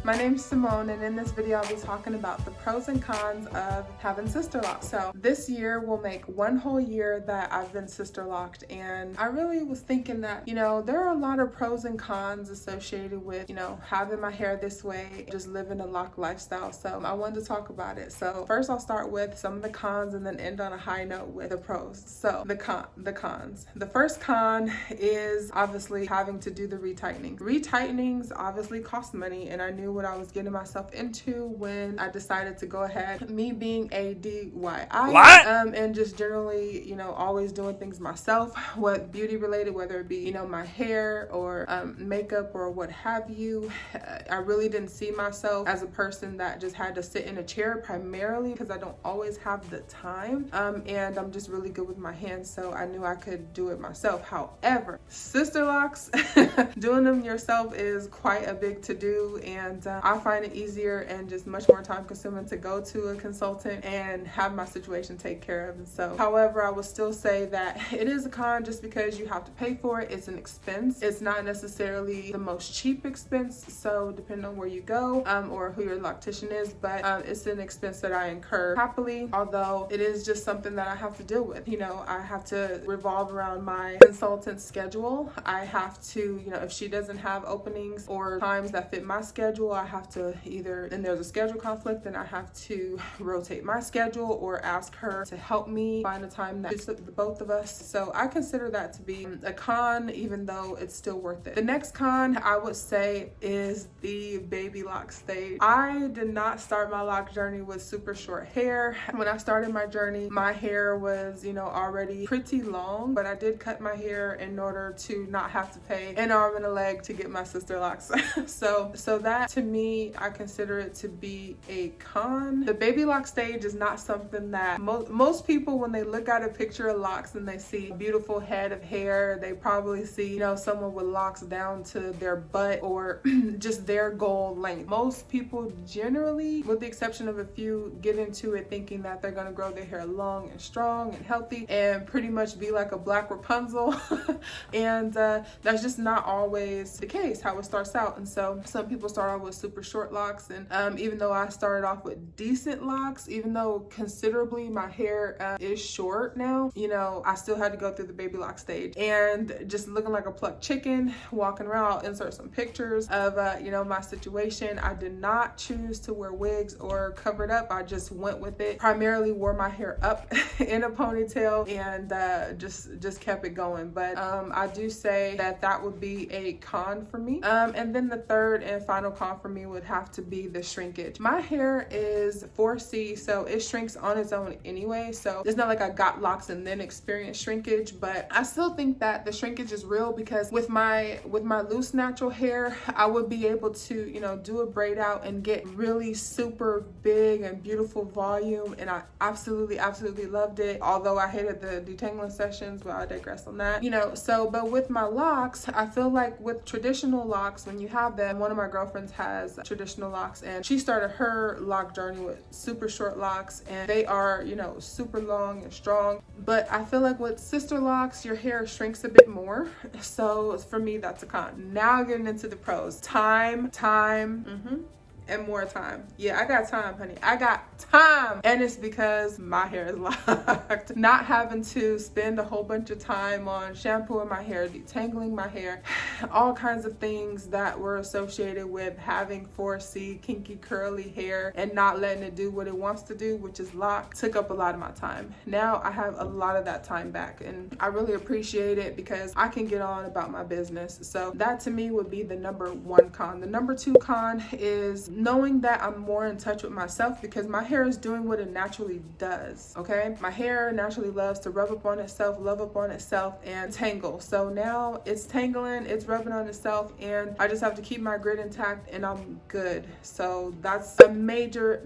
My name's Simone, and in this video I'll be talking about the pros and cons of having Sisterlocked. So this year will make 1 whole year that I've been Sisterlocked, and I really was thinking that, there are a lot of pros and cons associated with, having my hair this way, just living a locked lifestyle. So I wanted to talk about it. So first I'll start with some of the cons and then end on a high note with the pros. So the cons. The first con is obviously having to do the retightening. Retightening obviously cost money, and I knew what I was getting myself into when I decided to go ahead. Me being a DIY, and just generally, always doing things myself, what beauty related, whether it be, my hair or makeup or what have you. I really didn't see myself as a person that just had to sit in a chair, primarily because I don't always have the time, and I'm just really good with my hands, so I knew I could do it myself. However, Sisterlocks, doing them yourself is quite a big to do, and I find it easier and just much more time consuming to go to a consultant and have my situation taken care of. And so, however, I would still say that it is a con just because you have to pay for it. It's an expense. It's not necessarily the most cheap expense, so depending on where you go or who your loctician is, but it's an expense that I incur happily, although it is just something that I have to deal with. I have to revolve around my consultant's schedule. I have to, if she doesn't have openings or times that fit my schedule, I have to and there's a schedule conflict, then I have to rotate my schedule or ask her to help me find a time that fits the both of us. So I consider that to be a con, even though it's still worth it. The next con I would say is the baby lock stage. I did not start my lock journey with super short hair. When I started my journey, my hair was, already pretty long, but I did cut my hair in order to not have to pay an arm and a leg to get my Sisterlocks. so that to me, I consider it to be a con. The baby lock stage is not something that most people, when they look at a picture of locks and they see a beautiful head of hair, they probably see, someone with locks down to their butt or just their goal length. Most people generally, with the exception of a few, get into it thinking that they're going to grow their hair long and strong and healthy and pretty much be like a black Rapunzel. And that's just not always the case, how it starts out. And so some people start off with super short locks, and even though I started off with decent locks, even though considerably my hair is short now, I still had to go through the baby lock stage and just looking like a plucked chicken, walking around. I'll insert some pictures of my situation. I did not choose to wear wigs or cover it up. I just went with it. Primarily wore my hair up in a ponytail and just kept it going. But I do say that would be a con for me. And then the third and final con for me would have to be the shrinkage. My hair is 4C, so it shrinks on its own anyway. So it's not like I got locks and then experienced shrinkage, but I still think that the shrinkage is real because with my loose natural hair, I would be able to, do a braid out and get really super big and beautiful volume. And I absolutely loved it. Although I hated the detangling sessions, but I digress on that, but with my locks, I feel like with traditional locks, when you have them, one of my girlfriends has traditional locks and she started her lock journey with super short locks, and they are, super long and strong. But I feel like with Sisterlocks, your hair shrinks a bit more. So for me, that's a con. Now getting into the pros. Time. And more time. Yeah, I got time, honey. I got time. And it's because my hair is locked. Not having to spend a whole bunch of time on shampooing my hair, detangling my hair, all kinds of things that were associated with having 4C kinky curly hair and not letting it do what it wants to do, which is lock, took up a lot of my time. Now I have a lot of that time back, and I really appreciate it because I can get on about my business. So that to me would be the number one con. The number two con is knowing that I'm more in touch with myself because my hair is doing what it naturally does, okay? My hair naturally loves to rub up on itself, love up on itself, and tangle. So now it's tangling, it's rubbing on itself, and I just have to keep my grit intact and I'm good. So that's a major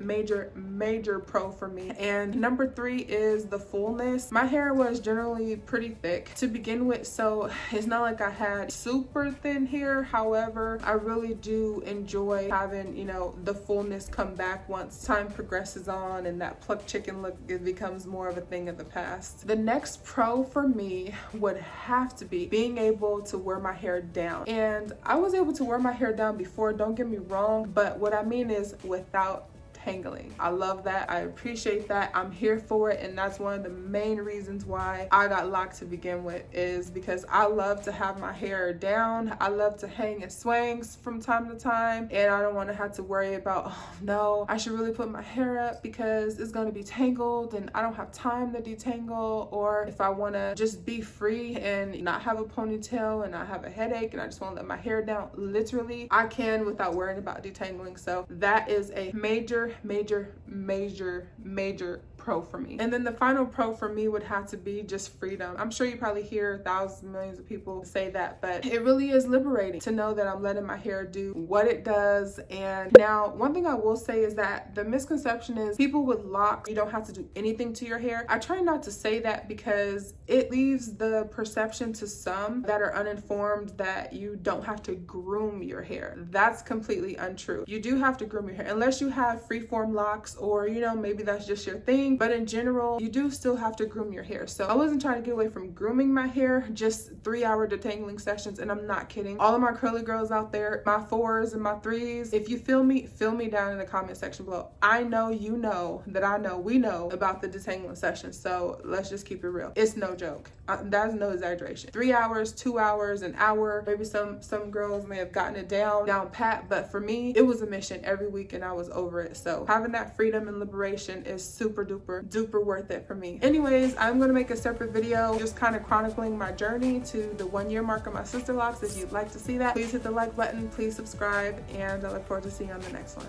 major pro for me. And number 3 is the fullness. My hair was generally pretty thick to begin with, so it's not like I had super thin hair. However, I really do enjoy having, you know, the fullness come back once time progresses on and that plucked chicken look, it becomes more of a thing of the past. The next pro for me would have to be being able to wear my hair down. And I was able to wear my hair down before, don't get me wrong, but what I mean is without tangling. I love that. I appreciate that. I'm here for it, and that's one of the main reasons why I got Loc'd to begin with, is because I love to have my hair down. I love to hang in swangs from time to time, and I don't want to have to worry about, oh no, I should really put my hair up because it's going to be tangled and I don't have time to detangle, or if I want to just be free and not have a ponytail and I have a headache and I just want to let my hair down, literally I can without worrying about detangling. So that is a major pro for me. And then the final pro for me would have to be just freedom. I'm sure you probably hear thousands, millions of people say that, but it really is liberating to know that I'm letting my hair do what it does. And now, one thing I will say is that the misconception is people with locks, you don't have to do anything to your hair. I try not to say that because it leaves the perception to some that are uninformed that you don't have to groom your hair. That's completely untrue. You do have to groom your hair unless you have freeform locks, or you know, maybe that's just your thing. But in general, you do still have to groom your hair. So I wasn't trying to get away from grooming my hair, just 3-hour detangling sessions. And I'm not kidding. All of my curly girls out there, my 4s and my 3s, if you feel me down in the comment section below. I know you know that I know we know about the detangling sessions. So let's just keep it real. It's no joke. That's no exaggeration. 3 hours, 2 hours, an hour. Maybe some girls may have gotten it down pat, but for me, it was a mission every week and I was over it. So having that freedom and liberation is super duper worth it for me. Anyways, I'm gonna make a separate video just kind of chronicling my journey to the 1-year mark of my Sisterlocked. If you'd like to see that, please hit the like button, please subscribe, and I look forward to seeing you on the next one.